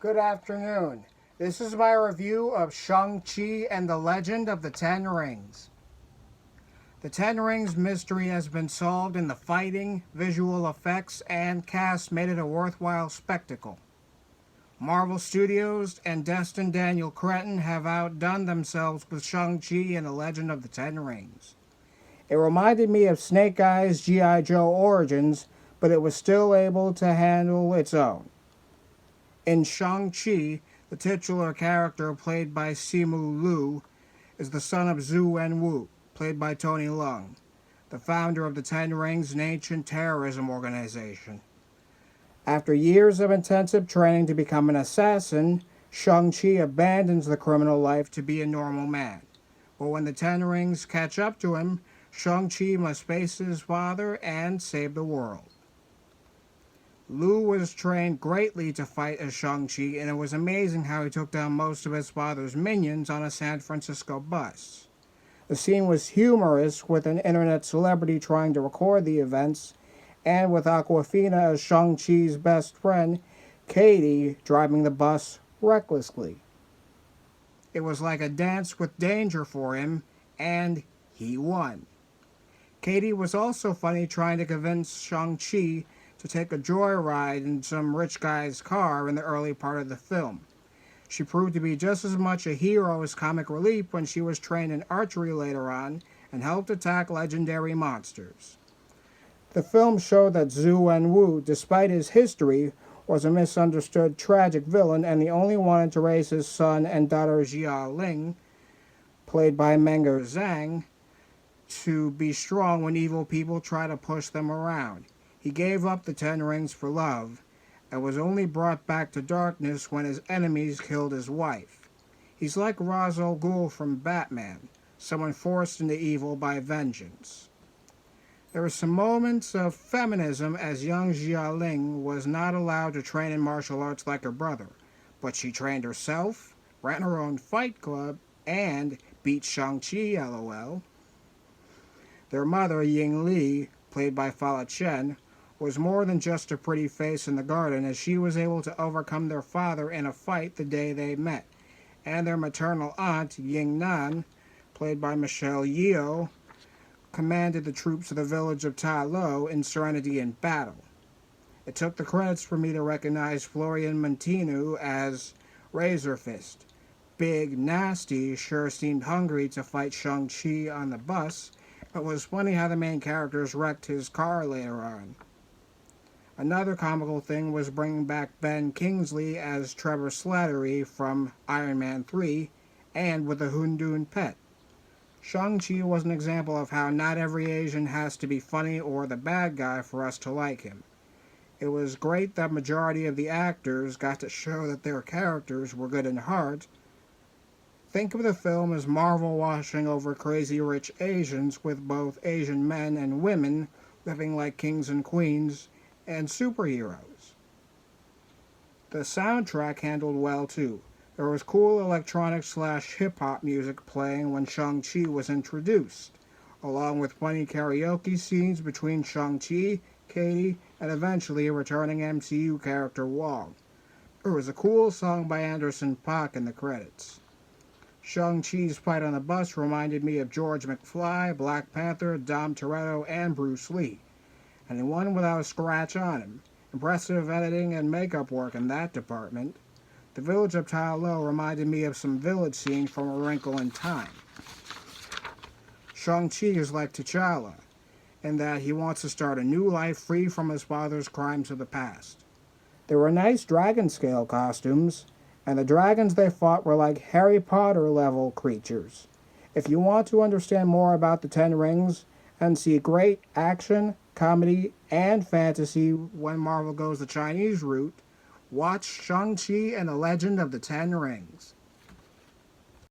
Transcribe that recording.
Good afternoon. This is my review of Shang-Chi and the Legend of the Ten Rings. The Ten Rings mystery has been solved, and the fighting, visual effects, and cast made it a worthwhile spectacle. Marvel Studios and Destin Daniel Cretton have outdone themselves with Shang-Chi and the Legend of the Ten Rings. It reminded me of Snake Eyes' G.I. Joe Origins, but it was still able to handle its own. In Shang-Chi, the titular character, played by Simu Liu, is the son of Zhu Wenwu, played by Tony Leung, the founder of the Ten Rings, an ancient terrorism organization. After years of intensive training to become an assassin, Shang-Chi abandons the criminal life to be a normal man. But when the Ten Rings catch up to him, Shang-Chi must face his father and save the world. Liu was trained greatly to fight as Shang-Chi, and it was amazing how he took down most of his father's minions on a San Francisco bus. The scene was humorous, with an internet celebrity trying to record the events, and with Awkwafina as Shang-Chi's best friend, Katie, driving the bus recklessly. It was like a dance with danger for him, and he won. Katie was also funny, trying to convince Shang-Chi to take a joyride in some rich guy's car in the early part of the film. She proved to be just as much a hero as comic relief when she was trained in archery later on and helped attack legendary monsters. The film showed that Zhu Wenwu, despite his history, was a misunderstood tragic villain, and he only wanted to raise his son and daughter Jia Ling, played by Meng'er Zhang, to be strong when evil people try to push them around. He gave up the Ten Rings for love, and was only brought back to darkness when his enemies killed his wife. He's like Ra's al Ghul from Batman, someone forced into evil by vengeance. There were some moments of feminism, as young Jia Ling was not allowed to train in martial arts like her brother, but she trained herself, ran her own fight club, and beat Shang-Chi, lol. Their mother, Ying Li, played by Fala Chen, was more than just a pretty face in the garden, as she was able to overcome their father in a fight the day they met, and their maternal aunt, Ying Nan, played by Michelle Yeoh, commanded the troops of the village of Ta Lo in Serenity in battle. It took the credits for me to recognize Florian Munteanu as Razor Fist. Big Nasty sure seemed hungry to fight Shang-Chi on the bus. It was funny how the main characters wrecked his car later on. Another comical thing was bringing back Ben Kingsley as Trevor Slattery from Iron Man 3, and with a Hundun pet. Shang-Chi was an example of how not every Asian has to be funny or the bad guy for us to like him. It was great that majority of the actors got to show that their characters were good in heart. Think of the film as Marvel washing over crazy rich Asians, with both Asian men and women living like kings and queens and superheroes. The soundtrack handled well too. There was cool electronic / hip-hop music playing when Shang-Chi was introduced, along with funny karaoke scenes between Shang-Chi, Katie, and eventually a returning MCU character Wong. There was a cool song by Anderson .Paak in the credits. Shang-Chi's fight on the bus reminded me of George McFly, Black Panther, Dom Toretto, and Bruce Lee, and he won without a scratch on him. Impressive editing and makeup work in that department. The village of Ta Lo reminded me of some village scenes from A Wrinkle in Time. Shang-Chi is like T'Challa, in that he wants to start a new life free from his father's crimes of the past. There were nice dragon scale costumes, and the dragons they fought were like Harry Potter level creatures. If you want to understand more about the Ten Rings and see great action, comedy, and fantasy when Marvel goes the Chinese route, watch Shang-Chi and the Legend of the Ten Rings.